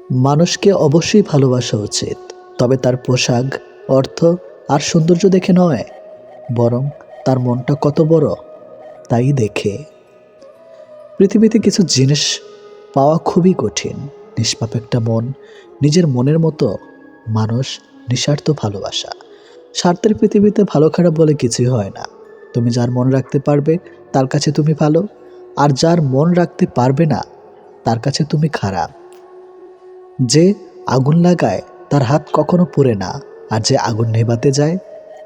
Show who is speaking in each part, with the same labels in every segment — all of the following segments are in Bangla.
Speaker 1: মানুষকে অবশ্যই ভালোবাসা উচিত, তবে তার পোশাক, অর্থ আর সৌন্দর্য দেখে নয়, বরং তার মনটা কত বড় তাই দেখে। পৃথিবীতে কিছু জিনিস পাওয়া খুবই কঠিন। নিষ্পাপ একটা মন, নিজের মনের মতো মানুষ, নিঃস্বার্থ ভালোবাসা। স্বার্থের পৃথিবীতে ভালো খারাপ বলে কিছুই হয় না। তুমি যার মন রাখতে পারবে তার কাছে তুমি ভালো, আর যার মন রাখতে পারবে না তার কাছে তুমি খারাপ। যে আগুন লাগায় তার হাত কখনো পুড়ে না, আর যে আগুন নেভাতে যায়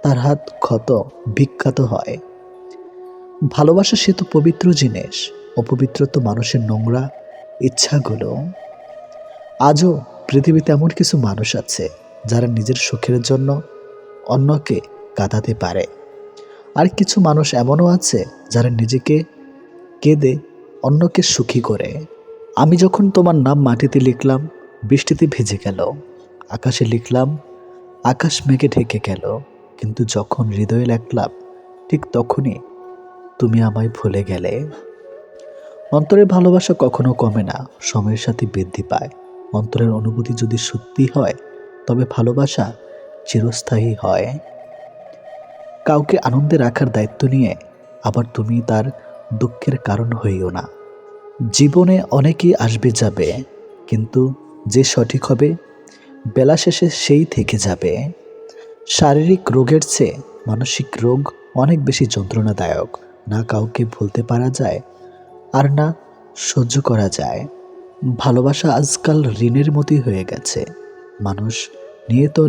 Speaker 1: তার হাত ক্ষত বিখ্যাত হয়। ভালোবাসা সে তো পবিত্র জিনিস, অপবিত্র তো মানুষের নোংরা ইচ্ছাগুলো। আজও পৃথিবীতে এমন কিছু মানুষ আছে যারা নিজের সুখের জন্য অন্যকে কাঁদাতে পারে, আর কিছু মানুষ এমনও আছে যারা নিজেকে কেঁদে অন্যকে সুখী করে। আমি যখন তোমার নাম মাটিতে লিখলাম, বৃষ্টিতে ভিজে গেল। আকাশে লিখলাম, আকাশ মেঘে ঢেকে গেল। কিন্তু যখন হৃদয়ে লিখলাম, ঠিক তখনই তুমি আমায় ভুলে গেলে। অন্তরের ভালোবাসা কখনো কমে না, সময়ের সাথে বৃদ্ধি পায়। অন্তরের অনুভূতি যদি সত্যি হয়, তবে ভালোবাসা চিরস্থায়ী হয়। কাউকে আনন্দে রাখার দায়িত্ব নিয়ে আবার তুমি তার দুঃখের কারণ হইও না। জীবনে অনেকেই আসবে যাবে, কিন্তু যে সঠিক হবে বেলা শেষে সেই থেকে যাবে। শারীরিক রোগের চেয়ে মানসিক রোগ অনেক বেশি যন্ত্রণাদায়ক। না কাউকে ভুলতে পারা যায়, আর না সহ্য করা যায়। ভালোবাসা আজকাল ঋণের মতোই হয়ে গেছে। মানুষ নিয়ে তো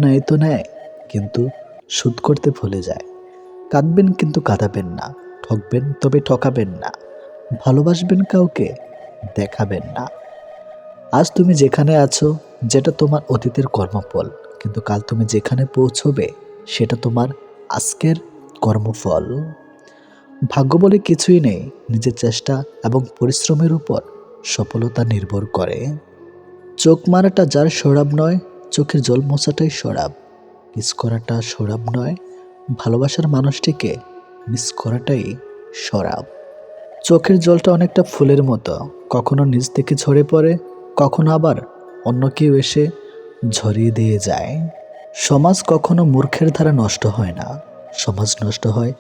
Speaker 1: নেয়, কিন্তু শোধ করতে ভুলে যায়। কাঁদবেন কিন্তু কাঁদাবেন না, ঠকবেন তবে ঠকাবেন না, ভালোবাসবেন কাউকে দেখাবেন না। আজ তুমি যেখানে আছো, যেটা তোমার অতীতের কর্মফল, কিন্তু কাল তুমি যেখানে পৌঁছবে সেটা তোমার আজকের কর্মফল। ভাগ্য বলে কিছুই নেই, নিজের চেষ্টা এবং পরিশ্রমের উপর সফলতা নির্ভর করে। চোখ মারাটা যার সরাব নয়, চোখের জল মোছাটাই সরাব। মিস করাটা সরাব নয়, ভালোবাসার মানুষটিকে মিস করাটাই সরাব। চোখের জলটা অনেকটা ফুলের মতো, কখনো নিজ থেকে ঝরে পড়ে, কখনো আবার অন্য কেউ এসে ঝরিয়ে দিয়ে যায়। সমাজ কখনো মূর্খের দ্বারা নষ্ট হয় না, সমাজ নষ্ট হয়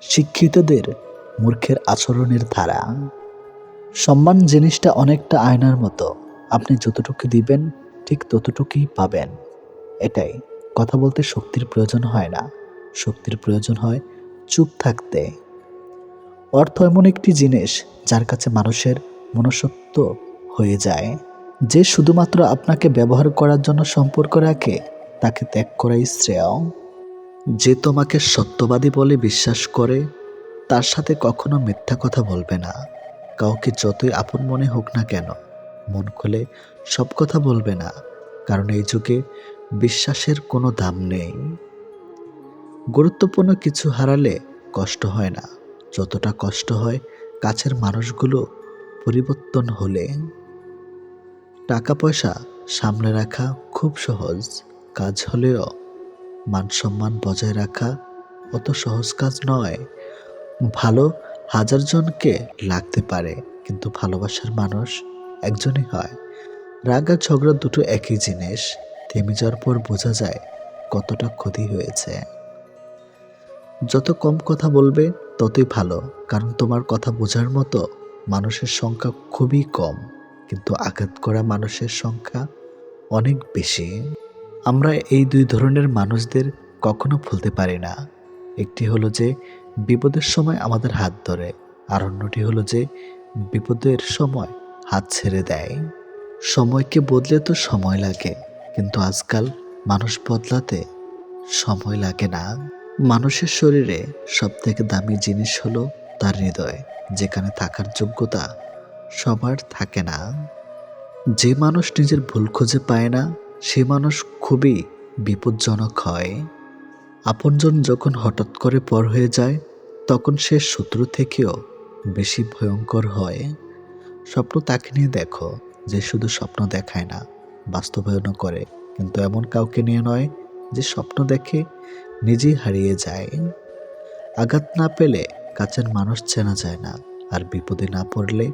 Speaker 1: শিক্ষিতদের মূর্খের আচরণের দ্বারা। সম্মান জিনিসটা অনেকটা আয়নার মতো, আপনি যতটুকু দিবেন ঠিক ততটুকুই পাবেন। এটাই, কথা বলতে শক্তির প্রয়োজন হয় না, শক্তির প্রয়োজন হয় চুপ থাকতে। অর্থ এমন একটি জিনিস যার কাছে মানুষের মনুষ্যত্ব হয়ে যায়। যে শুধুমাত্র আপনাকে ব্যবহার করার জন্য সম্পর্ক রাখে, তাকে ত্যাগ করাই শ্রেয়। যে তোমাকে সত্যবাদী বলে বিশ্বাস করে, তার সাথে কখনো মিথ্যা কথা বলবে না। কাউকে যতই আপন মনে হোক না কেন, মন খুলে সব কথা বলবে না, কারণ এই যুগে বিশ্বাসের কোনো দাম নেই। গুরুত্বপূর্ণ কিছু হারালে কষ্ট হয় না, যতটা কষ্ট হয় কাছের মানুষগুলো পরিবর্তন হলে। টাকা পয়সা সামলে রাখা খুব সহজ কাজ হলেও মান সম্মান বজায় রাখা অত সহজ কাজ নয়। ভালো হাজার জনকে লাগতে পারে, কিন্তু ভালোবাসার মানুষ একজনই হয়। রাগ আর ঝগড়া দুটো একই জিনিস, থেমে যাওয়ার পর বোঝা যায় কতটা ক্ষতি হয়েছে। যত কম কথা বলবে ততই ভালো, কারণ তোমার কথা বোঝার মতো মানুষের সংখ্যা খুবই কম, কিন্তু আঘাত করা মানুষের সংখ্যা অনেক বেশি। আমরা এই দুই ধরনের মানুষদের কখনো ভুলতে পারি না। একটি হলো যে বিপদের সময় আমাদের হাত ধরে, আর অন্যটি হলো যে বিপদের সময় হাত ছেড়ে দেয়। সময়কে বদলে তো সময় লাগে, কিন্তু আজকাল মানুষ বদলাতে সময় লাগে না। মানুষের শরীরে সবথেকে দামি জিনিস হলো তার হৃদয়, যেখানে থাকার যোগ্যতা সবার থাকে না। যে মানুষ নিজের ভুল খুঁজে পায় না, সে মানুষ খুবই বিপজ্জনক হয়। আপনজন যখন হঠাৎ করে পর হয়ে যায়, তখন সে শত্রু থেকেও বেশি ভয়ঙ্কর হয়। স্বপ্ন তাকে নিয়ে দেখো যে শুধু স্বপ্ন দেখায় না, বাস্তবায়নও করে, কিন্তু এমন কাউকে নিয়ে নয় যে স্বপ্ন দেখে নিজেই হারিয়ে যায়। আঘাত না পেলে কাছের মানুষ চেনা যায় না, আর বিপদে না পড়লে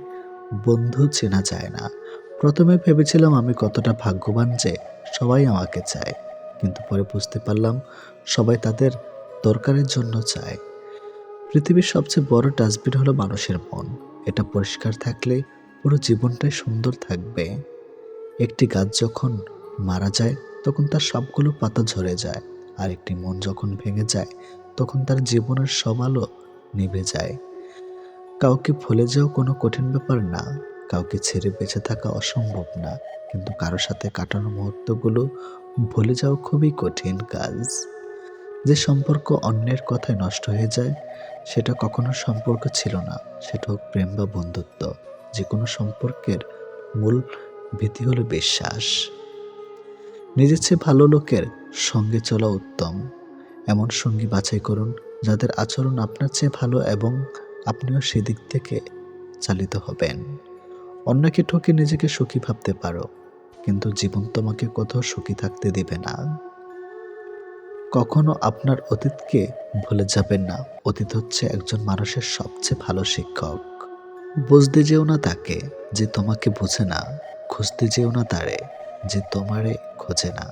Speaker 1: বন্ধু চেনা যায় না। প্রথমে ভেবেছিলাম আমি কতটা ভাগ্যবান যে সবাই আমাকে চায়, কিন্তু পরে বুঝতে পারলাম সবাই তাদের দরকারের জন্য চায়। পৃথিবীর সবচেয়ে বড় ডাস্টবিন হলো মানুষের মন। এটা পরিষ্কার থাকলে পুরো জীবনটাই সুন্দর থাকবে। একটি গাছ যখন মারা যায় তখন তার সবগুলো পাতা ঝরে যায়, আর একটি মন যখন ভেঙে যায় তখন তার জীবনের সব আলো নিভে যায়। কাউকে ভুলে যাওয়া কোনো কঠিন ব্যাপার না, কাউকে ছেড়ে বেঁচে থাকা অসম্ভব না, কিন্তু কারো সাথে কাটানো মুহূর্তগুলো ভুলে যাওয়া খুবই কঠিন কাজ। যে সম্পর্ক অন্যের কথায় নষ্ট হয়ে যায় সেটা কখনো সম্পর্ক ছিল না, সেটা হোক প্রেম বা বন্ধুত্ব। যে কোনো সম্পর্কের মূল ভিত্তি হলো বিশ্বাস। নিজের চেয়ে ভালো লোকের সঙ্গে চলা উত্তম। এমন সঙ্গী বাছাই করুন যাদের আচরণ আপনার চেয়ে ভালো এবং আপনিও সেদিক থেকে চালিত হবেন। অন্যকে ঠকে নিজেকে সুখী ভাবতে পারো, কিন্তু জীবন তোমাকে কোথাও সুখী থাকতে দিবে না। কখনো আপনার অতীতকে ভুলে যাবেন না। অতীত হচ্ছে একজন মানুষের সবচেয়ে ভালো শিক্ষক। বুঝতে যেও না তাকে যে তোমাকে বোঝে না, খুঁজতে যেও না তারে যে তোমারে খোঁজে না।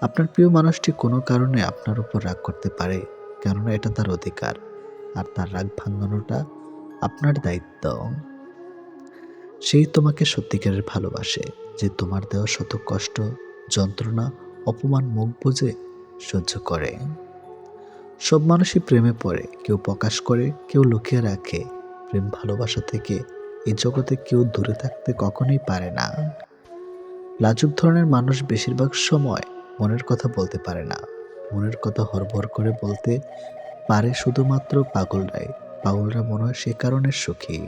Speaker 1: আপনার প্রিয় মানুষটি কোনো কারণে আপনার উপর রাগ করতে পারে, কেননা এটা তার অধিকার, আর তার রাগ ভাঙানোটা আপনার দায়িত্ব। সেই তোমাকে সত্যিকারের ভালোবাসে, যে তোমার দেওয়া শত কষ্ট, যন্ত্রণা, অপমান মুখ বুজে সহ্য করে। সব মানুষই প্রেমে পড়ে, কেউ প্রকাশ করে, কেউ লুকিয়ে রাখে। প্রেম ভালোবাসা থেকে এই জগতে কেউ দূরে থাকতে কখনোই পারে না। লাজুক ধরনের মানুষ বেশিরভাগ সময় মনের কথা বলতে পারে না। মনের কথা হরভর করে বলতে পারে শুধুমাত্র পাগলরাই। পাগলরা মনে হয় সে কারণে সুখী।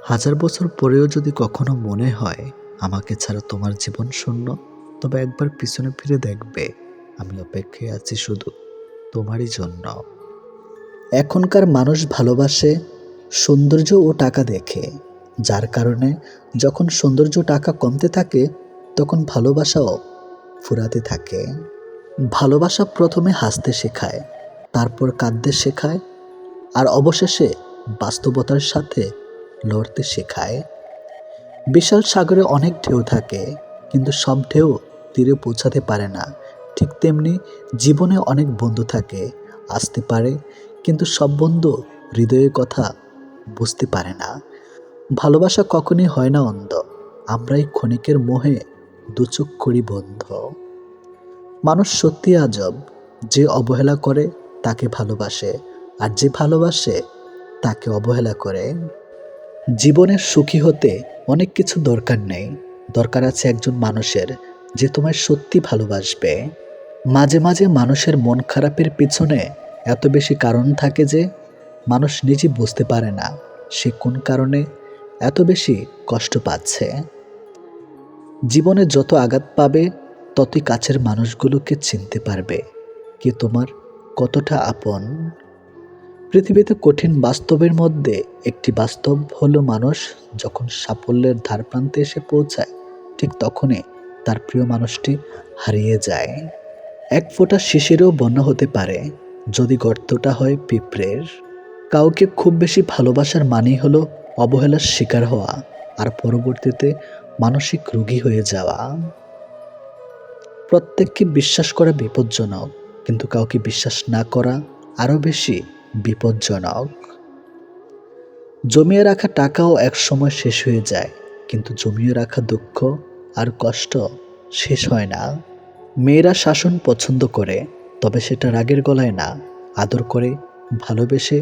Speaker 1: হাজার বছর পরেও যদি কখনো মনে হয় আমাকে ছাড়া তোমার জীবন শূন্য, তবে একবার পিছনে ফিরে দেখবে আমি অপেক্ষায় আছি শুধু তোমারই জন্য। এখনকার মানুষ ভালোবাসে সৌন্দর্য ও টাকা দেখে, যার কারণে যখন সৌন্দর্য টাকা কমতে থাকে তখন ভালোবাসাও ফুরাতে থাকে। ভালোবাসা প্রথমে হাসতে শেখায়, তারপর কাঁদতে শেখায়, আর অবশেষে বাস্তবতার সাথে লড়তে শেখায়। বিশাল সাগরে অনেক ঢেউ থাকে, কিন্তু সব ঢেউ তীরে পৌঁছাতে পারে না। ঠিক তেমনি জীবনে অনেক বন্ধু থাকে, আসতে পারে, কিন্তু সব বন্ধু হৃদয়ের কথা বুঝতে পারে না। ভালোবাসা কখনই হয় না অন্ধ, আমরাই ক্ষণিকের মোহে দুচোখ করি বন্ধ। মানুষ সত্যি আজব, যে অবহেলা করে তাকে ভালোবাসে, আর যে ভালোবাসে তাকে অবহেলা করে। জীবনের সুখী হতে অনেক কিছু দরকার নেই, দরকার আছে একজন মানুষের যে তোমায় সত্যি ভালোবাসবে। মাঝে মাঝে মানুষের মন খারাপের পিছনে এত বেশি কারণ থাকে যে মানুষ নিজে বুঝতে পারে না সে কোন কারণে এত বেশি কষ্ট পাচ্ছে। জীবনে যত আঘাত পাবে ততই কাছের মানুষগুলোকে চিনতে পারবে কে তোমার কতটা আপন। পৃথিবীতে কঠিন বাস্তবের মধ্যে একটি বাস্তব হলো মানুষ যখন সাফল্যের ধারপ্রান্তে এসে পৌঁছায় ঠিক তখনই তার প্রিয় মানুষটি হারিয়ে যায়। এক ফোঁটা শিশিরেও বন্যা হতে পারে যদি গর্তটা হয় পিঁপড়ের। কাউকে খুব বেশি ভালোবাসার মানেই হলো অবহেলার শিকার হওয়া, আর পরবর্তীতে মানসিক রোগী হয়ে যাওয়া। প্রত্যেককে বিশ্বাস করা বিপজ্জনক, কিন্তু কাউকে বিশ্বাস না করা আরও বেশি বিপজ্জনক। জমিয়ে রাখা টাকাও একসময় শেষ হয়ে যায়, কিন্তু জমিয়ে রাখা দুঃখ আর কষ্ট শেষ হয় না। মেয়েরা শাসন পছন্দ করে, তবে সেটা রাগের গলায় না, আদর করে, ভালোবেসে,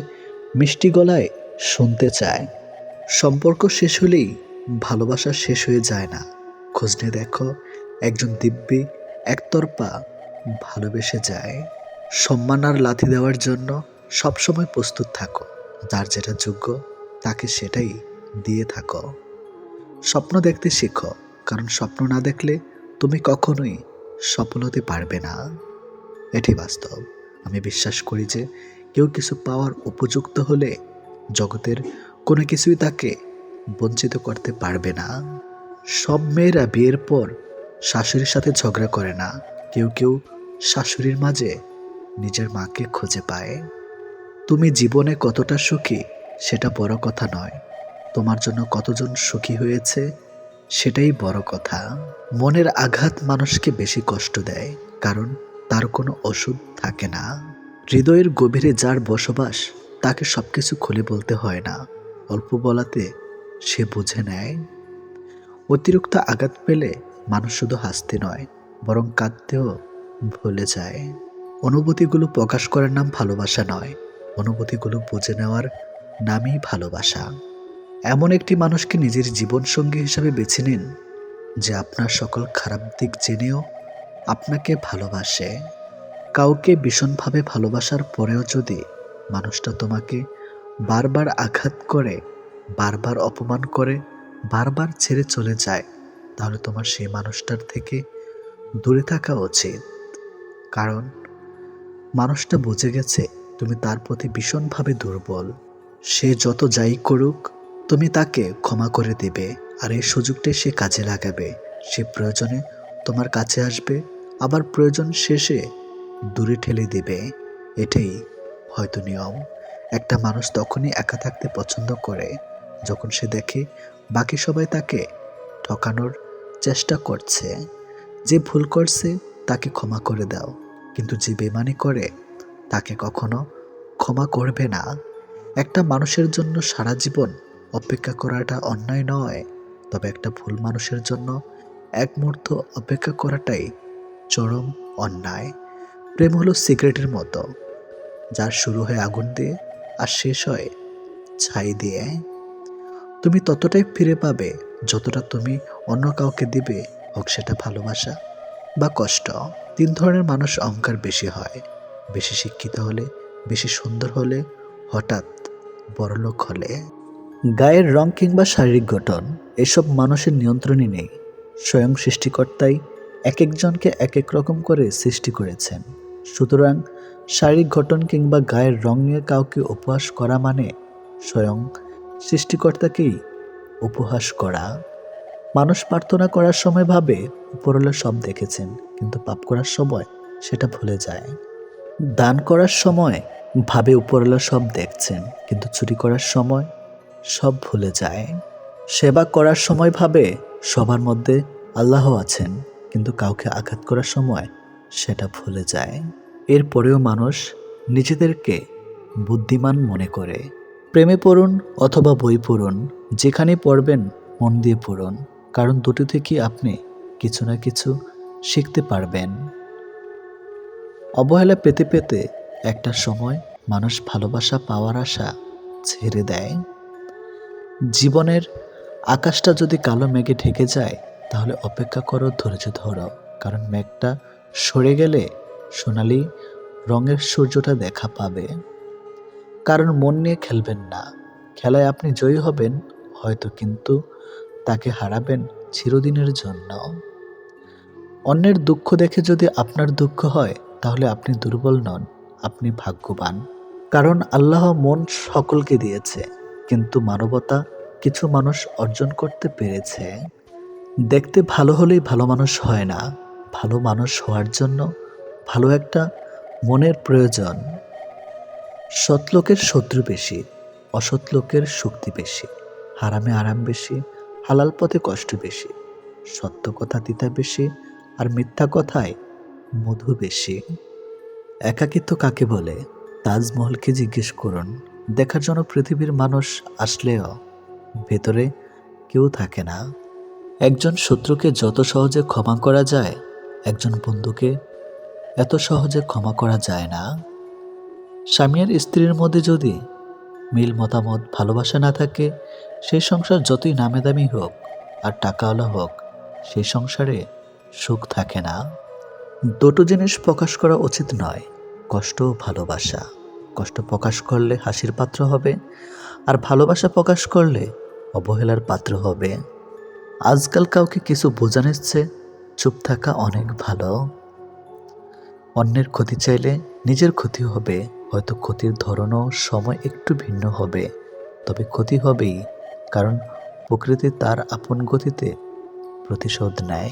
Speaker 1: মিষ্টি গলায় শুনতে চায়। সম্পর্ক শেষ হলেই ভালোবাসা শেষ হয়ে যায় না। খোঁজ নিয়ে দেখো, একজন দিব্যি একতরফা ভালোবেসে যায়। সম্মান আর লাথি দেওয়ার জন্য সবসময় প্রস্তুত থাকো। যার যেটা যোগ্য তাকে সেটাই দিয়ে থাকো। স্বপ্ন দেখতে শেখো, কারণ স্বপ্ন না দেখলে তুমি কখনোই সফল হতে পারবে না। এটি বাস্তব। আমি বিশ্বাস করি যে কেউ কিছু পাওয়ার উপযুক্ত হলে জগতের কোনো কিছুই তাকে বঞ্চিত করতে পারবে না। সব মেয়েরা বিয়ের পর শাশুড়ির সাথে ঝগড়া করে না, কেউ কেউ শাশুড়ির মাঝে নিজের মাকে খুঁজে পায়। তুমি জীবনে কতটা সুখী সেটা বড় কথা নয়, তোমার জন্য কতজন সুখী হয়েছে সেটাই বড় কথা। মনের আঘাত মানুষকে বেশি কষ্ট দেয়, কারণ তার কোনো ওষুধ থাকে না। হৃদয়ের গভীরে যার বসবাস, তাকে সবকিছু খুলে বলতে হয় না, অল্প বলাতে সে বুঝে নেয়। অতিরিক্ত আঘাত পেলে মানুষ শুধু হাসতে নয়, বরং কাঁদতেও ভুলে যায়। অনুভূতিগুলো প্রকাশ করার নাম ভালোবাসা নয়, অনুভূতিগুলো বুঝে নেওয়ার নামই ভালোবাসা। এমন একটি মানুষকে নিজের জীবনসঙ্গী হিসাবে বেছে নিন, যে আপনার সকল খারাপ দিক জেনেও আপনাকে ভালোবাসে। কাউকে ভীষণভাবে ভালোবাসার পরেও যদি মানুষটা তোমাকে বারবার আঘাত করে, বারবার অপমান করে, বারবার ছেড়ে চলে যায়, তাহলে তোমার সেই মানুষটার থেকে দূরে থাকা উচিত। কারণ মানুষটা বুঝে গেছে তুমি তার প্রতি ভীষণভাবে দুর্বল। সে যত যাই করুক, তুমি তাকে ক্ষমা করে দেবে, আর এই সুযোগটাই সে কাজে লাগাবে। সে প্রয়োজনে তোমার কাছে আসবে, আবার প্রয়োজন শেষে দূরে ঠেলে দেবে। এটাই হয়তো নিয়ম। একটা মানুষ তখনই একা থাকতে পছন্দ করে যখন সে দেখে বাকি সবাই তাকে ঠকানোর চেষ্টা করছে। যে ভুল করছে তাকে ক্ষমা করে দাও, কিন্তু যে বেমানি করে তাকে কখনো ক্ষমা করবে না। একটা মানুষের জন্য সারা জীবন অপেক্ষা করাটা অন্যায় নয়, তবে একটা ভুল মানুষের জন্য এক মুহূর্ত অপেক্ষা করাটাই চরম অন্যায়। প্রেম হলো সিগারেটের মতো, যার শুরু হয় আগুন দিয়ে আর শেষ হয় ছাই দিয়ে। তুমি ততটাই ফিরে পাবে যতটা তুমি অন্য কাউকে দিবে, হোক সেটা ভালোবাসা বা কষ্ট। 3 ধরনের মানুষ অহংকার বেশি হয়: বেশি শিক্ষিত হলে, বেশি সুন্দর হলে, হঠাৎ বড়লোক হলে। গায়ের রং কিংবা শারীরিক গঠন, এসব মানুষের নিয়ন্ত্রণই নেই। স্বয়ং সৃষ্টিকর্তাই এক একজনকে এক এক রকম করে সৃষ্টি করেছেন। সুতরাং শারীরিক গঠন কিংবা গায়ের রং নিয়ে কাউকে উপহাস করা মানে স্বয়ং সৃষ্টিকর্তাকেই উপহাস করা। মানুষ প্রার্থনা করার সময় ভাবে উপরওয়ালা সব দেখেছেন, কিন্তু পাপ করার সময় সেটা ভুলে যায়। দান করার সময় ভাবে উপরওয়ালা সব দেখছেন, কিন্তু চুরি করার সময় সব ভুলে যায়। সেবা করার সময় ভাবে সবার মধ্যে আল্লাহ আছেন, কিন্তু কাউকে আঘাত করার সময় সেটা ভুলে যায়। এরপরেও মানুষ নিজেদেরকে বুদ্ধিমান মনে করে। প্রেমে পড়ুন অথবা বই পড়ুন, যেখানে পড়বেন মন দিয়ে পড়ুন, কারণ দুটো থেকে আপনি কিছু না কিছু শিখতে পারবেন। অবহেলা পেতে পেতে একটা সময় মানুষ ভালোবাসা পাওয়ার আশা ছেড়ে দেয়। জীবনের আকাশটা যদি কালো মেঘে ঢেকে যায়, তাহলে অপেক্ষা করো, ধৈর্য ধরো, কারণ মেঘটা সরে গেলে সোনালি রঙের সূর্যটা দেখা পাবে। কারণ মন নিয়ে খেলবেন না, খেলায় আপনি জয়ী হবেন হয়তো, কিন্তু তাকে হারাবেন চিরদিনের জন্য। অন্যের দুঃখ দেখে যদি আপনার দুঃখ হয়, তাহলে আপনি দুর্বল নন, আপনি ভাগ্যবান। কারণ আল্লাহ মন সকলকে দিয়েছে, কিন্তু মানবতা কিছু মানুষ অর্জন করতে পেরেছে। দেখতে ভালো হলেই ভালো মানুষ হয় না, ভালো মানুষ হওয়ার জন্য ভালো একটা মনের প্রয়োজন। সৎ লোকের শত্রু বেশি, অসৎ লোকের শক্তি বেশি। হারামে আরাম বেশি, হালাল পথে কষ্ট বেশি। সত্য কথা তিতা বেশি, আর মিথ্যা কথায় মধু বেশি। একাকিত্ব কাকে বলে? তাজমহলকে জিজ্ঞেস করুন। দেখার জন্য পৃথিবীর মানুষ আসলেও ভেতরে কেউ থাকে না। একজন শত্রুকে যত সহজে ক্ষমা করা যায়, একজন বন্ধুকে এত সহজে ক্ষমা করা যায় না। স্বামী আর স্ত্রীর মধ্যে যদি মিল, মতামত, ভালোবাসা না থাকে, সেই সংসার যতই নামে দামি হোক আর টাকাওয়ালা হোক, সেই সংসারে সুখ থাকে না। দুটো জিনিস প্রকাশ করা উচিত নয়: কষ্ট ও ভালোবাসা। কষ্ট প্রকাশ করলে হাসির পাত্র হবে, আর ভালোবাসা প্রকাশ করলে অবহেলার পাত্র হবে। আজকাল কাউকে কিছু বোঝানোর চেয়ে চুপ থাকা অনেক ভালো। অন্যের ক্ষতি চাইলে নিজের ক্ষতি হবে, হয়তো ক্ষতির ধরনও সময় একটু ভিন্ন হবে, তবে ক্ষতি হবেই, কারণ প্রকৃতি তার আপন গতিতে প্রতিশোধ নেয়।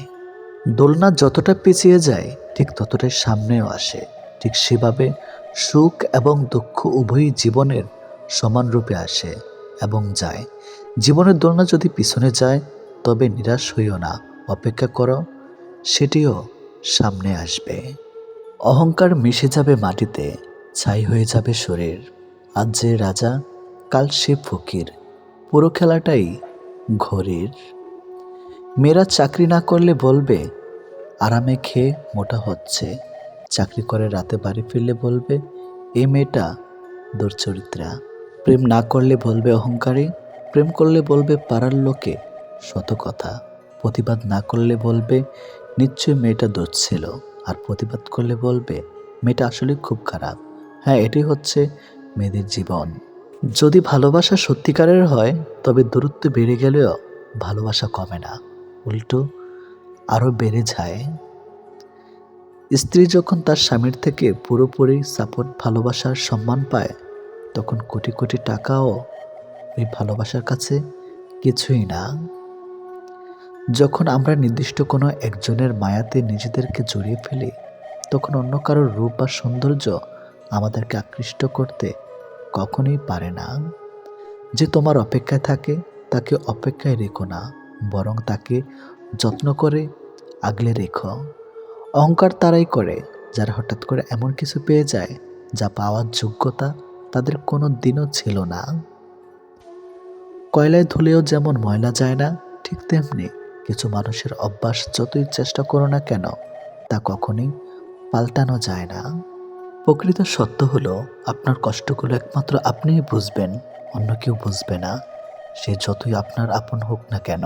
Speaker 1: দোলনা যতটা পিছিয়ে যায়, ঠিক ততটাই সামনেও আসে। ঠিক সেভাবে সুখ এবং দুঃখ উভয়ই জীবনের সমান রূপে আসে এবং যায়। জীবনের দোলনা যদি পিছনে যায়, তবে নিরাশ হইও না, অপেক্ষা করো, সেটিও সামনে আসবে। অহংকার মিশে যাবে মাটিতে, ছাই হয়ে যাবে শরীর। আজ যে রাজা, কাল সে ফকির, পুরো খেলাটাই ঘড়ির। মেয়েরা চাকরি না করলে বলবে আরামে খেয়ে মোটা হচ্ছে, চাকরি করে রাতে বাড়ি ফিরলে বলবে এই মেয়েটা দুর্চরিত্রা। প্রেম না করলে বলবে অহংকারী, প্রেম করলে বলবে পাড়ার লোকে শত কথা। প্রতিবাদ না করলে বলবে নিশ্চয়ই মেয়েটা দোষ ছিল, আর প্রতিবাদ করলে বলবে মেয়েটা আসলে খুব খারাপ। হ্যাঁ, এটি হচ্ছে মেয়েদের জীবন। যদি ভালোবাসা সত্যিকারের হয় তবে দূরত্ব বেড়ে গেলেও ভালোবাসা কমে না, উল্টো আরও বেড়ে যায়। স্ত্রী যখন তার স্বামীর থেকে পুরোপুরি সাপোর্ট, ভালোবাসার সম্মান পায়, তখন কোটি কোটি টাকাও ওই ভালোবাসার কাছে কিছুই না। যখন আমরা নির্দিষ্ট কোনো একজনের মায়াতে নিজেদেরকে জড়িয়ে ফেলি, তখন অন্য কারোর রূপ বা সৌন্দর্য আমাদেরকে আকৃষ্ট করতে কখনোই পারে না। যে তোমার অপেক্ষায় থাকে তাকে অপেক্ষায় রেখো না, বরং তাকে যত্ন করে আগলে রেখো। অহংকার তারাই করে যারা হঠাৎ করে এমন কিছু পেয়ে যায় যা পাওয়ার যোগ্যতা তাদের কোনো দিনও ছিল না। কয়লায় ধুলেও যেমন ময়লা যায় না, ঠিক তেমনি কিছু মানুষের অভ্যাস যতই চেষ্টা করো না কেন তা কখনোই পাল্টানো যায় না। প্রকৃত সত্য হলো আপনার কষ্টগুলো একমাত্র আপনিই বুঝবেন, অন্য কেউ বুঝবে না, সে যতই আপনার আপন হোক না কেন।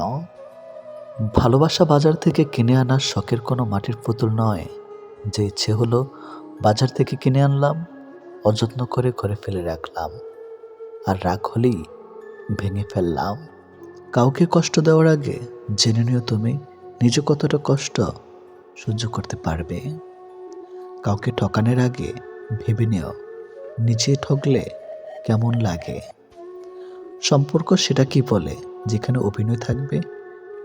Speaker 1: ভালোবাসা বাজার থেকে কিনে আনার শখের কোনো মাটির পুতুল নয়, যে ইচ্ছে হলো বাজার থেকে কিনে আনলাম, অযত্ন করে ঘরে ফেলে রাখলাম, আর রাগ হলেই ভেঙে ফেললাম। কাউকে কষ্ট দেওয়ার আগে জেনে নিও তুমি নিজে কতটা কষ্ট সহ্য করতে পারবে। কাউকে ঠকানোর আগে ভেবে নিও নিজে ঠকলে কেমন লাগে। সম্পর্ক সেটা কি বলে যেখানে অভিনয় থাকবে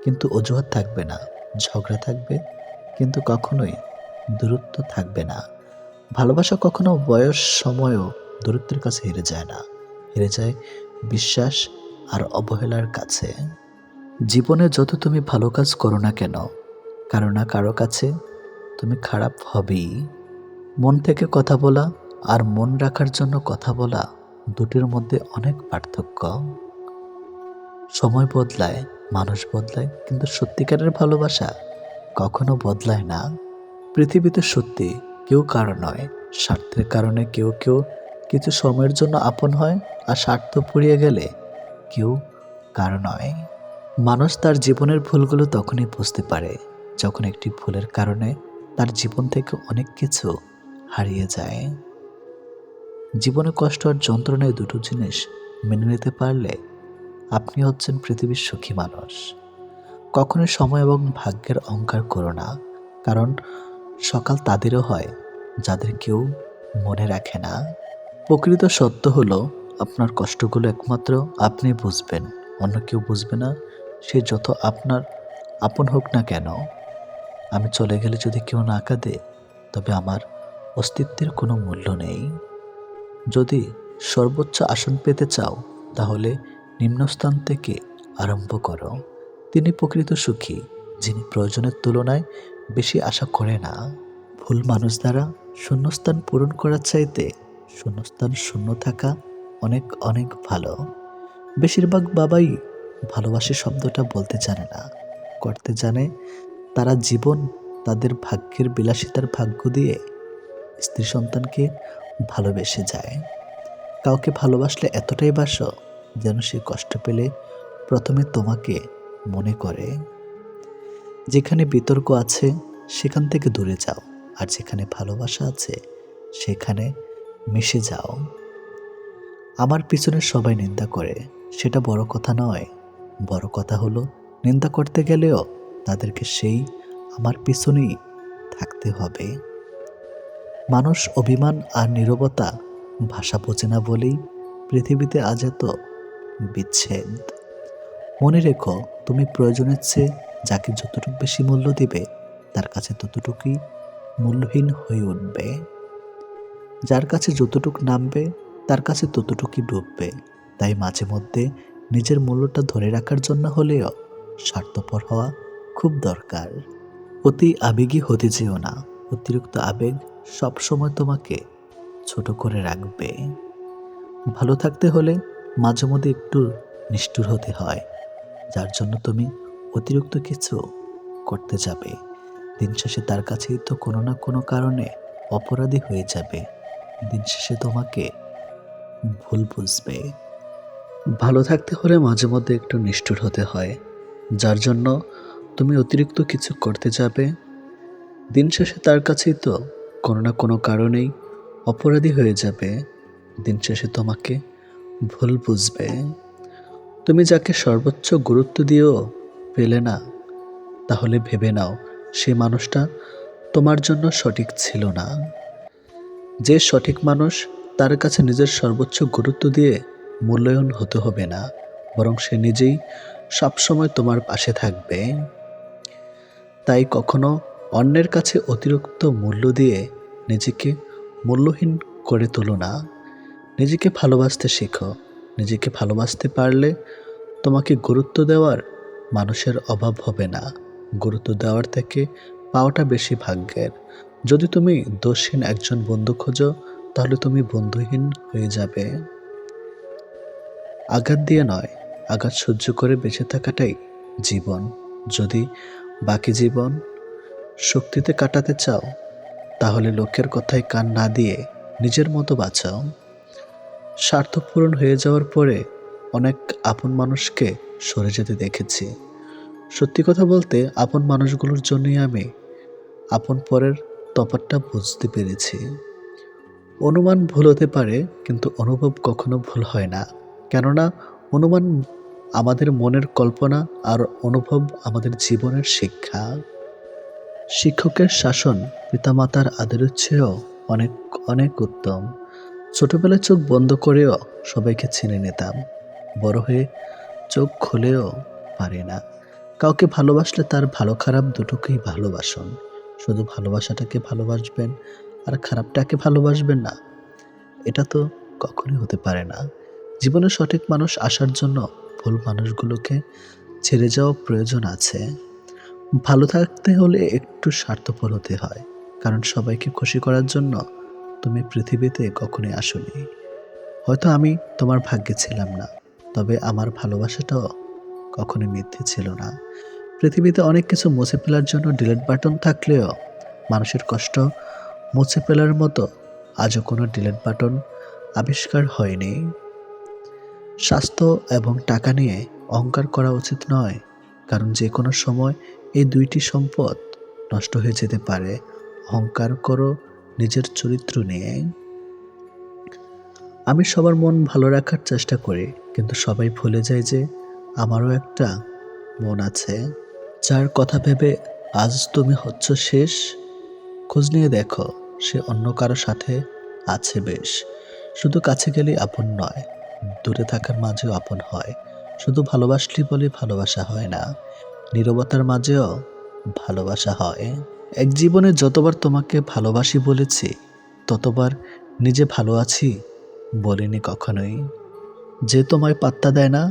Speaker 1: কিন্তু অজুহাত থাকবে না, ঝগড়া থাকবে কিন্তু কখনোই দূরত্ব থাকবে না। ভালোবাসা কখনো বয়স, সময়ও দূরত্বের কাছে হেরে যায় না, হেরে যায় বিশ্বাস আর অবহেলার কাছে। জীবনে যত তুমি ভালো কাজ করো না কেন, কারো না কারো কাছে তুমি খারাপ হবেই। মন থেকে কথা বলা আর মন রাখার জন্য কথা বলা, দুটির মধ্যে অনেক পার্থক্য। সময় বদলায়, মানুষ বদলায়, কিন্তু সত্যিকারের ভালোবাসা কখনো বদলায় না। পৃথিবীতে সত্যি কেউ কারো নয়, স্বার্থের কারণে কেউ কেউ কিছু সময়ের জন্য আপন হয়, আর স্বার্থ ফুরিয়ে গেলে কেউ কারো নয়। মানুষ তার জীবনের ভুলগুলো তখনই বুঝতে পারে যখন একটি ভুলের কারণে তার জীবন থেকে অনেক কিছু হারিয়ে যায়। জীবনে কষ্ট আর যন্ত্রণায় দুটো জিনিস মেনে নিতে পারলে আপনি হচ্ছেন পৃথিবীর সুখী মানুষ। কখনোই সময় এবং ভাগ্যের অহংকার করো না, কারণ সকাল তাদেরও হয় যাদের কেউ মনে রাখে না। প্রকৃত সত্য হলো আপনার কষ্টগুলো একমাত্র আপনি বুঝবেন, অন্য কেউ বুঝবে না, সে যত আপনার আপন হোক না কেন। আমি চলে গেলে যদি কেউ না কাঁদে তবে আমার অস্তিত্বের কোনো মূল্য নেই। যদি সর্বোচ্চ আসন পেতে চাও তাহলে নিম্নস্থান থেকে আরম্ভ করো। তিনি প্রকৃত সুখী যিনি প্রয়োজনের তুলনায় বেশি আশা করে না। ভুল মানুষ দ্বারা শূন্যস্থান পূরণ করার চাইতে শূন্যস্থান শূন্য থাকা অনেক অনেক ভালো। বেশিরভাগ বাবাই ভালোবাসি শব্দটা বলতে জানে না, করতে জানে। তারা জীবন তাদের ভাগ্যের বিলাসিতার ভাগ্য দিয়ে স্ত্রী সন্তানকে ভালোবেসে যায়। কাউকে ভালোবাসলে এতটাই বাসো যেন সে কষ্ট পেলে প্রথমে তোমাকে মনে করে। যেখানে বিতর্ক আছে সেখান থেকে দূরে যাও, আর যেখানে ভালোবাসা আছে সেখানে মিশে যাও। আমার পিছনে সবাই নিন্দা করে, সেটা বড় কথা নয়। বড় কথা হলো নিন্দা করতে গেলেও তাদেরকে সেই আমার পিছনেই থাকতে হবে। মানুষ অভিমান আর নীরবতা ভাষা বোঝে না বলেই পৃথিবীতে আজ এত বিচ্ছেদ। মনে রেখো তুমি প্রয়োজনের চেয়ে যাকে যতটুকু বেশি মূল্য দিবে তার কাছে ততটুকুই মূল্যহীন হয়ে উঠবে। যার কাছে যতটুকু নামবে তার কাছে ততটুকুই ডুববে। তাই মাঝে মধ্যে নিজের মূল্যটা ধরে রাখার জন্য হলেও স্বার্থপর হওয়া খুব দরকার। অতি আবেগী হতে যেও না। অতিরিক্ত আবেগ সবসময় তোমাকে ছোট করে রাখবে। ভালো থাকতে হলে মাঝে মধ্যে একটু নিষ্ঠুর হতে হয়, যার জন্য তুমি অতিরিক্ত কিছু করতে যাবে। দিন শেষে তার কাছেই তো কোনো না কোনো কারণে অপরাধী হয়ে যাবে। দিন শেষে তোমাকে ভুল বুঝবে। ভালো থাকতে হলে মাঝে মধ্যে একটু নিষ্ঠুর হতে হয়, যার জন্য তুমি অতিরিক্ত কিছু করতে যাবে। দিন শেষে তার কাছেই তো কোনো না কোনো কারণেই অপরাধী হয়ে যাবে। দিন শেষে তোমাকে ভুল বুঝবে। তুমি যাকে সর্বোচ্চ গুরুত্ব দিয়েও পেলে না, তাহলে ভেবে নাও সে মানুষটা তোমার জন্য সঠিক ছিল না। যে সঠিক মানুষ, তার কাছে নিজের সর্বোচ্চ গুরুত্ব দিয়ে মূল্যায়ন হতে হবে না, বরং সে নিজেই সবসময় তোমার পাশে থাকবে। তাই কখনো অন্যের কাছে অতিরিক্ত মূল্য দিয়ে নিজেকে মূল্যহীন করে তোলো না। নিজেকে ভালোবাসতে শেখো। নিজেকে ভালোবাসতে পারলে তোমাকে গুরুত্ব দেওয়ার মানুষের অভাব হবে না। গুরুত্ব দেওয়ার থেকে পাওয়াটা বেশি ভাগ্যের। যদি তুমি দোষহীন একজন বন্ধু খোঁজো, তাহলে তুমি বন্ধুহীন হয়ে যাবে। আঘাত দিয়ে নয়, আঘাত সহ্য করে বেঁচে থাকাটাই জীবন। যদি বাকি জীবন শক্তিতে কাটাতে চাও, তাহলে লোকের কথায় কান না দিয়ে নিজের মতো বাঁচাও। স্বার্থ পূরণ হয়ে যাওয়ার পরে অনেক আপন মানুষকে সরে যেতে দেখেছি। সত্যি কথা বলতে, আপন মানুষগুলোর জন্যই আমি আপন পরের তফাৎটা বুঝতে পেরেছি। অনুমান ভুল হতে পারে, কিন্তু অনুভব কখনো ভুল হয় না। কেননা অনুমান আমাদের মনের কল্পনা, আর অনুভব আমাদের জীবনের শিক্ষা। শিক্ষকের শাসন পিতামাতার আদরের চেয়েও অনেক অনেক উত্তম। ছোটবেলায় চোখ বন্ধ করেও সবাইকে চিনে নিতাম। বড় হয়ে চোখ খুলেও পারি না। কাউকে ভালোবাসলে তার ভালো খারাপ দুটোকেই ভালোবাসুন। শুধু ভালোবাসাটাকে ভালোবাসবেন আর খারাপটাকে ভালোবাসবেন না, এটা তো কখনোই হতে পারে না। জীবনে সঠিক মানুষ আসার জন্য ভুল মানুষগুলোকে ছেড়ে যাওয়া প্রয়োজন আছে। ভালো থাকতে হলে একটু স্বার্থপর হতে হয়, কারণ সবাইকে খুশি করার জন্য তুমি পৃথিবীতে কখনোই আসোনি। হয়তো আমি তোমার ভাগ্যে ছিলাম না, তবে আমার ভালোবাসাটাও কখনোই মিথ্যে ছিল না। পৃথিবীতে অনেক কিছু মুছে ফেলার জন্য ডিলিট বাটন থাকলেও মানুষের কষ্ট মুছে ফেলার মতো আজও কোনো ডিলিট বাটন আবিষ্কার হয়নি। স্বাস্থ্য এবং টাকা নিয়ে অহংকার করা উচিত নয়, কারণ যে কোনো সময় এই দুইটি সম্পদ নষ্ট হয়ে যেতে পারে। অহংকার করো নিজের চরিত্র নিয়ে। আমি সবার মন ভালো রাখার চেষ্টা করি, কিন্তু সবাই ভুলে যায় যে আমারও একটা মন আছে, যার কথা ভেবে আজ তুমি হচ্ছ শেষ। খোঁজ নিয়ে দেখো, সে অন্য কারো সাথে আছে বেশ। শুধু কাছে গেলেই আপন নয়, দূরে থাকার মাঝেও আপন হয়। শুধু ভালোবাসলি বলে ভালোবাসা হয় না, নীরবতার মাঝেও ভালোবাসা হয়। এক জীবনে যতবার তোমাকে ভালোবাসি বলেছি, ততবার নিজে ভালো আছি বলিনি কখনোই। যে তোমায় পাত্তা দেয় না,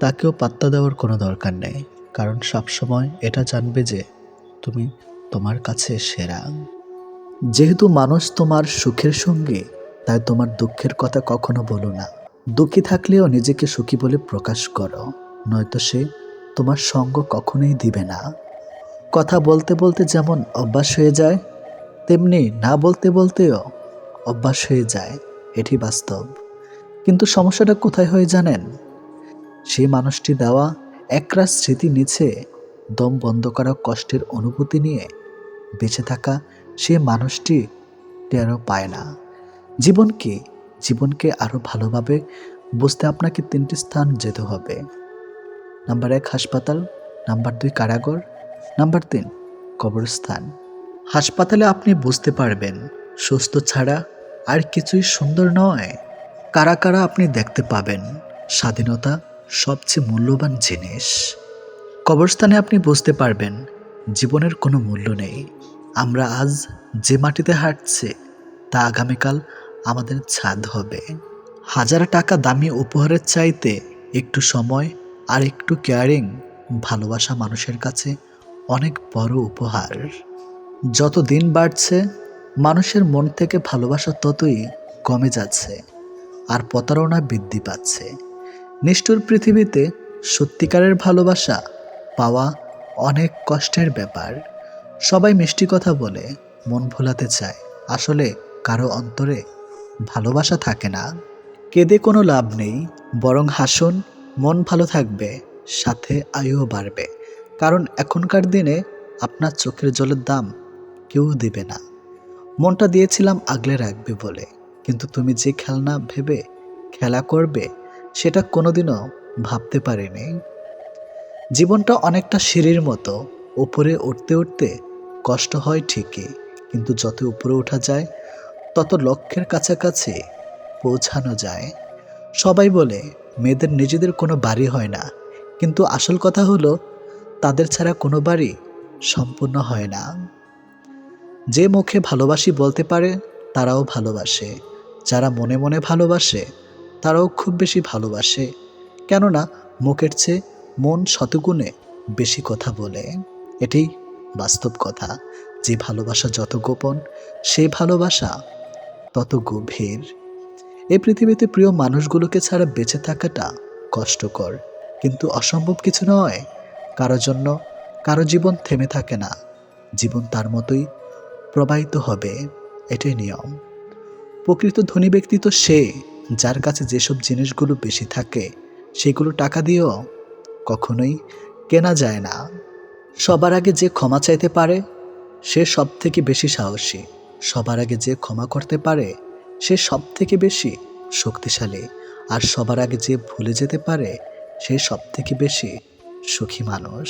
Speaker 1: তাকেও পাত্তা দেওয়ার কোনো দরকার নেই, কারণ সবসময় এটা জানবে যে তুমি তোমার কাছে সেরা। যেহেতু মানুষ তোমার সুখের সঙ্গী, তাই তোমার দুঃখের কথা কখনো বলো না। দুঃখী থাকলেও নিজেকে সুখী বলে প্রকাশ করো, নয়তো সে তোমার সঙ্গ কখনোই দিবে না। কথা বলতে বলতে যেমন অভ্যাস হয়ে যায়, তেমনি না বলতে বলতেও অভ্যাস হয়ে যায়। এটি বাস্তব। কিন্তু সমস্যাটা কোথায় হয় জানেন? সেই মানুষটি দেওয়া একরাশ স্মৃতি নিচে দম বন্ধ করা কষ্টের অনুভূতি নিয়ে বেঁচে থাকা সে মানুষটি টেরও পায় না। জীবনকে আরও ভালোভাবে বুঝতে আপনাকে 3টি স্থান যেতে হবে। নাম্বার 1 হাসপাতাল, নাম্বার 2 কারাগার, নাম্বার 3 কবরস্থান। হাসপাতালে আপনি বুঝতে পারবেন সুস্থ ছাড়া আর কিছুই সুন্দর নয়। কারা আপনি দেখতে পাবেন স্বাধীনতা সবচেয়ে মূল্যবান জিনিস। কবরস্থানে আপনি বুঝতে পারবেন জীবনের কোনো মূল্য নেই। আমরা আজ যে মাটিতে হাঁটছি, তা আগামীকাল আমাদের ছাদ হবে। হাজার টাকা দামি উপহারের চাইতে একটু সময় আর একটু কেয়ারিং ভালোবাসা মানুষের কাছে অনেক বড় উপহার। যত দিন বাড়ছে মানুষের মন থেকে ভালোবাসা ততই কমে যাচ্ছে, আর প্রতারণা বৃদ্ধি পাচ্ছে। নিষ্ঠুর পৃথিবীতে সত্যিকারের ভালোবাসা পাওয়া অনেক কষ্টের ব্যাপার। সবাই মিষ্টি কথা বলে মন ভোলাতে চায়, আসলে কারো অন্তরে ভালোবাসা থাকে না। কেঁদে কোনো লাভ নেই, বরং হাসুন, মন ভালো থাকবে, সাথে আয়ুও বাড়বে। কারণ এখনকার দিনে আপনার চোখের জলের দাম কেউ দেবে না। মনটা দিয়েছিলাম আগলে রাখবে বলে, কিন্তু তুমি যে খেলনা ভেবে খেলা করবে সেটা কোনোদিনও ভাবতে পারিনি। জীবনটা অনেকটা সিঁড়ির মতো, উপরে উঠতে উঠতে কষ্ট হয় ঠিকই, কিন্তু যত উপরে ওঠা যায় তত লক্ষ্যের কাছাকাছি পৌঁছানো যায়। সবাই বলে মেয়েদের নিজেদের কোনো বাড়ি হয় না, কিন্তু আসল কথা হলো তাদের ছাড়া কোনো বাড়ি সম্পূর্ণ হয় না। যে মুখে ভালোবাসি বলতে পারে তারাও ভালোবাসে, যারা মনে মনে ভালোবাসে তারাও খুব বেশি ভালোবাসে। কেননা মুখের চেয়ে মন শতগুণে বেশি কথা বলে। এটি বাস্তব কথা। যে ভালোবাসা যত গোপন, সেই ভালোবাসা তত গভীর। এই পৃথিবীতে প্রিয় মানুষগুলোকে ছাড়া বেঁচে থাকাটা কষ্টকর, কিন্তু অসম্ভব কিছু নয়। কারো জন্য কারো জীবন থেমে থাকে না, জীবন তার মতোই প্রবাহিত হবে, এটাই নিয়ম। প্রকৃত ধনী ব্যক্তি তো সে, যার কাছে যেসব জিনিসগুলো বেশি থাকে সেগুলো টাকা দিয়েও কখনোই কেনা যায় না। সবার আগে যে ক্ষমা চাইতে পারে সে সব থেকে বেশি সাহসী। সবার আগে যে ক্ষমা করতে পারে সে সব থেকে বেশি শক্তিশালী। আর সবার আগে যে ভুলে যেতে পারে সে সব থেকে বেশি সুখী মানুষ।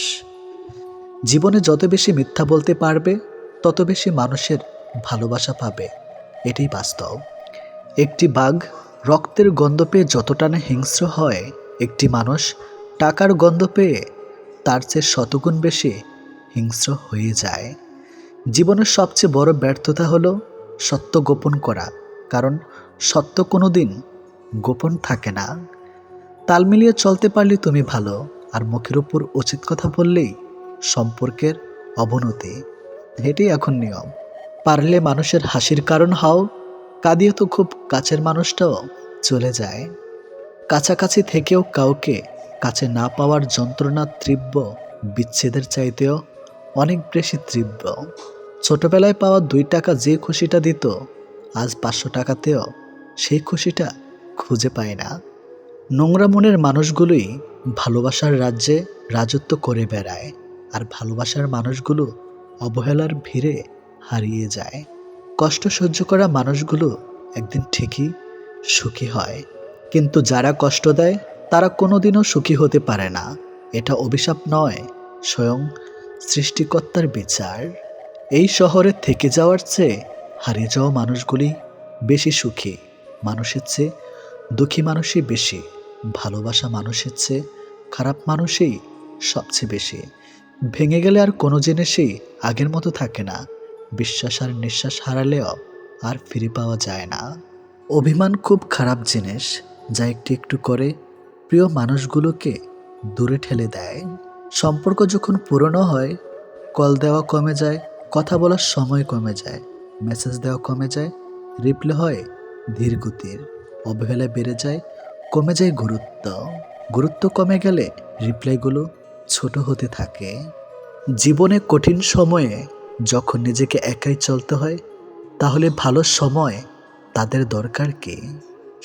Speaker 1: জীবনে যত বেশি মিথ্যা বলতে পারবে তত বেশি মানুষের ভালোবাসা পাবে, এটাই বাস্তব। একটি বাঘ রক্তের গন্ধ পেয়ে যতটা না হিংস্র হয়, একটি মানুষ টাকার গন্ধ পেয়ে তার চেয়ে শতগুণ বেশি হিংস্র হয়ে যায়। জীবনের সবচেয়ে বড় ব্যর্থতা হলো সত্য গোপন করা, কারণ সত্য কোনো দিন গোপন থাকে না। তাল মিলিয়ে চলতে পারলে তুমি ভালো, আর মুখের উপর উচিত কথা বললেই সম্পর্কের অবনতি, এটাই এখন নিয়ম। পারলে মানুষের হাসির কারণ হও, কাঁদিয়ে তো খুব কাছের মানুষটাও চলে যায়। কাছাকাছি থেকেও কাউকে কাছে না পাওয়ার যন্ত্রণা তীব্র বিচ্ছেদের চাইতেও অনেক বেশি তীব্র। ছোটবেলায় পাওয়া 2 টাকা যে খুশিটা দিত, আজ 500 টাকাতেও সেই খুশিটা খুঁজে পায় না। নোংরা মনের মানুষগুলোই ভালোবাসার রাজ্যে রাজত্ব করে বেড়ায়, আর ভালোবাসার মানুষগুলো অবহেলার ভিড়ে হারিয়ে যায়। কষ্ট সহ্য করা মানুষগুলো একদিন ঠিকই সুখী হয়, কিন্তু যারা কষ্ট দেয় তারা কোনোদিনও সুখী হতে পারে না। এটা অভিশাপ নয়, স্বয়ং সৃষ্টিকর্তার বিচার। এই শহরে থেকে যাওয়ার চেয়ে হারিয়ে যাওয়া মানুষগুলি বেশি সুখী। মানুষের চেয়ে দুঃখী মানুষই বেশি, ভালোবাসা মানুষের চেয়ে খারাপ মানুষই সবচেয়ে বেশি। ভেঙে গেলে আর কোনো জিনিসই আগের মতো থাকে না। বিশ্বাস আর নিঃশ্বাস হারালেও আর ফিরে পাওয়া যায় না। অভিমান খুব খারাপ জিনিস, যা একটু একটু করে প্রিয় মানুষগুলোকে দূরে ঠেলে দেয়। সম্পর্ক যখন পুরনো হয়, কল দেওয়া কমে যায়, কথা বলার সময় কমে যায়, মেসেজ দেওয়া কমে যায়, রিপ্লে হয় ধীর গতির, অবহেলা বেড়ে যায়, কমে যায় গুরুত্ব। গুরুত্ব কমে গেলে রিপ্লাইগুলো ছোট হতে থাকে। জীবনে কঠিন সময়ে যখন নিজেকে একাই চলতে হয়, তাহলে ভালো সময় তাদের দরকার কি?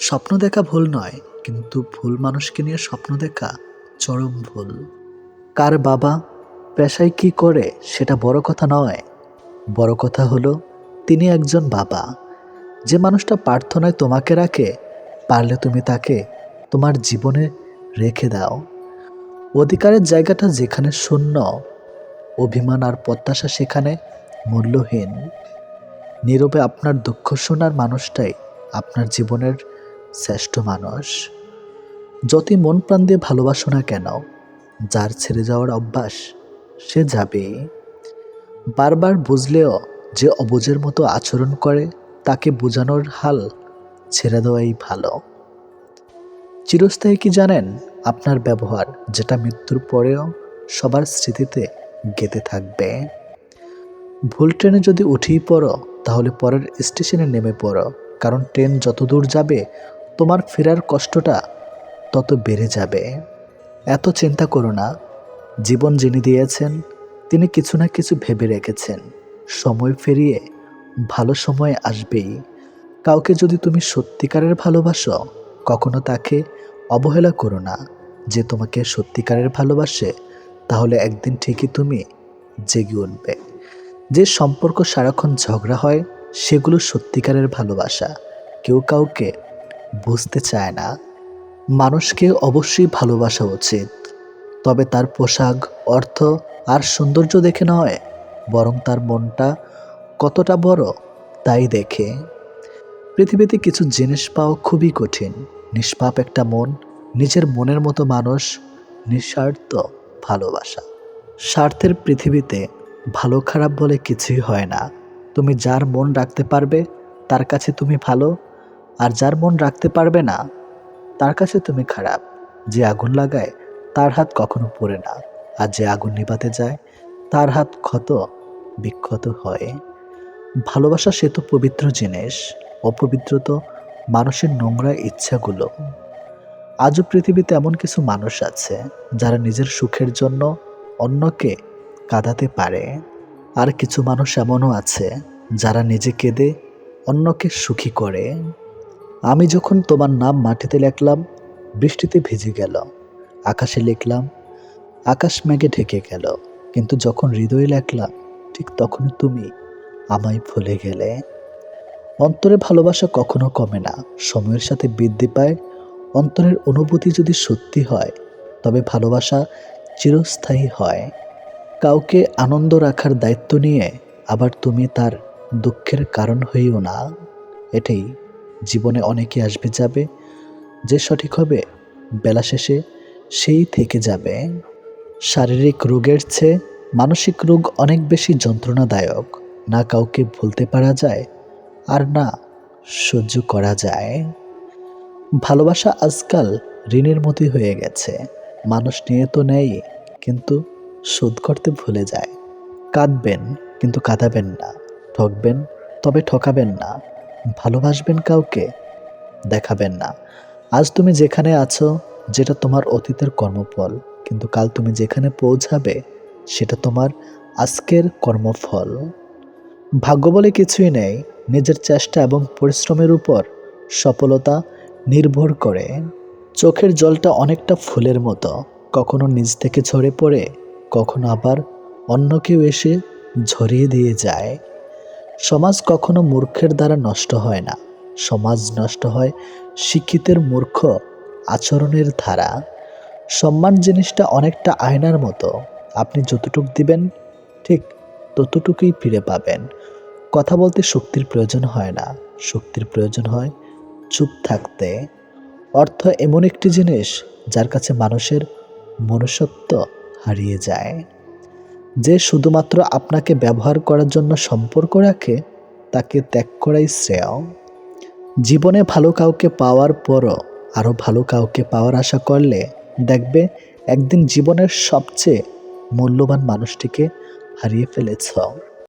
Speaker 1: স্বপ্ন দেখা ভুল নয়, কিন্তু ভুল মানুষকে নিয়ে স্বপ্ন দেখা চরম ভুল। কার বাবা পেশায় কি করে সেটা বড় কথা নয়, বড় কথা হলো তিনি একজন বাবা। যে মানুষটা প্রার্থনায় তোমাকে রাখে, পারলে তুমি তাকে তোমার জীবনে রেখে দাও। অধিকারের জায়গাটা যেখানে শূন্য, অভিমান আর প্রত্যাশা সেখানে মূল্যহীন। নীরবে আপনার দুঃখ শোনার মানুষটাই আপনার জীবনের শ্রেষ্ঠ মানুষ। যতই মন প্রাণ দিয়ে ভালোবাসো না কেন, যার ছেড়ে যাওয়ার অভ্যাস সে যাবেই। বারবার বুঝলেও যে অবুঝের মতো আচরণ করে, তাকে বোঝানোর হাল ছেড়ে দেওয়াই ভালো। চিরস্থায়ী কি জানেন? আপনার ব্যবহার, যেটা মৃত্যুর পরেও সবার স্মৃতিতে গেঁথে থাকবে। ভুল ট্রেনে যদি উঠেই পড়ো তাহলে পরের স্টেশনে নেমে পড়ো, কারণ ট্রেন যত দূর যাবে তোমার ফেরার কষ্টটা তত বেড়ে যাবে। এত চিন্তা করো না, জীবন যিনি দিয়েছেন তিনি কিছু না কিছু ভেবে রেখেছেন। সময় ফেরিয়ে ভালো সময় আসবেই। কাউকে যদি তুমি সত্যিকারের ভালোবাসো, কখনো তাকে অবহেলা করো না। যে তোমাকে সত্যিকারের ভালোবাসে তাহলে একদিন ঠিকই তুমি জেগে উঠবে। যে সম্পর্ক সারাক্ষণ ঝগড়া হয় সেগুলো সত্যিকারের ভালোবাসা। কেউ কাউকে বুঝতে চায় না। মানুষকে অবশ্যই ভালোবাসা উচিত, তবে তার পোশাক, অর্থ আর সৌন্দর্য দেখে নয়, বরং তার মনটা কতটা বড় তাই দেখে। পৃথিবীতে কিছু জিনিস পাওয়া খুবই কঠিন। নিষ্পাপ একটা মন, নিজের মনের মতো মানুষ, নিঃস্বার্থ ভালোবাসা। স্বার্থের পৃথিবীতে ভালো খারাপ বলে কিছুই হয় না। তুমি যার মন রাখতে পারবে তার কাছে তুমি ভালো, আর যার মন রাখতে পারবে না তার কাছে তুমি খারাপ। যে আগুন লাগায় তার হাত কখনো পড়ে না, আর যে আগুন নিভাতে যায় তার হাত ক্ষত বিক্ষত হয়। ভালোবাসা সে তো পবিত্র জিনিস, অপবিত্র তো মানুষের নোংরা ইচ্ছাগুলো। আজও পৃথিবীতে এমন কিছু মানুষ আছে যারা নিজের সুখের জন্য অন্যকে কাঁদাতে পারে, আর কিছু মানুষ এমনও আছে যারা নিজে কেঁদে অন্যকে সুখী করে। আমি যখন তোমার নাম মাটিতে লিখলাম, বৃষ্টিতে ভিজে গেল। আকাশে লিখলাম, আকাশ মেঘে ঢেকে গেল। কিন্তু যখন হৃদয়ে লিখলাম, ঠিক তখনই তুমি আমায় ভুলে গেলে। অন্তরে ভালোবাসা কখনো কমে না, সময়ের সাথে বৃদ্ধি পায়। অন্তরের অনুভূতি যদি সত্যি হয় তবে ভালোবাসা চিরস্থায়ী হয়। কাউকে আনন্দ রাখার দায়িত্ব নিয়ে আবার তুমি তার দুঃখের কারণ হইও না। এটাই, জীবনে অনেকে আসবে যাবে, যে সঠিক হবে বেলা শেষে সেই থেকে যাবে। শারীরিক রোগের চেয়ে মানসিক রোগ অনেক বেশি যন্ত্রণাদায়ক। না কাউকে ভুলতে পারা যায়, আর না সহ্য করা যায়। ভালোবাসা আজকাল ঋণের মতোই হয়ে গেছে। মানুষ নিয়ে তো নেয়, কিন্তু শোধ করতে ভুলে যায়। কাঁদবেন কিন্তু কাঁদাবেন না, ঠকবেন তবে ঠকাবেন না। ভালোবাসবেন কাউকে, দেখাবেন না। আজ তুমি যেখানে আছো যেটা তোমার অতীতের কর্মফল, কিন্তু কাল তুমি যেখানে পৌঁছাবে সেটা তোমার আজকের কর্মফল। ভাগ্য বলে কিছুই নেই, নিজের চেষ্টা এবং পরিশ্রমের উপর সফলতা নির্ভর করে। চোখের জলটা অনেকটা ফুলের মতো, কখনো নিজ থেকে ঝরে পড়ে, কখনো আবার অন্য কেউ এসে ঝরিয়ে দিয়ে যায়। সমাজ কখনো মূর্খের দ্বারা নষ্ট হয় না, সমাজ নষ্ট হয় শিক্ষিতের মূর্খ আচরণের ধারা। সম্মান জিনিসটা অনেকটা আয়নার মতো, আপনি যতটুক দিবেন ঠিক ততটুকুই ফিরে পাবেন। কথা বলতে শক্তির প্রয়োজন হয় না, শক্তির প্রয়োজন হয় চুপ থাকতে। অর্থ এমন একটি জিনিস যার কাছে মানুষের মনুষ্যত্ব হারিয়ে যায়। যে শুধুমাত্র আপনাকে ব্যবহার করার জন্য সম্পর্ক রাখে তাকে ত্যাগ করাই শ্রেয়। জীবনে ভালো কাউকে পাওয়ার পরও আরও ভালো কাউকে পাওয়ার আশা করলে দেখবে একদিন জীবনের সবচেয়ে মূল্যবান মানুষটিকে হারিয়ে ফেলেছ।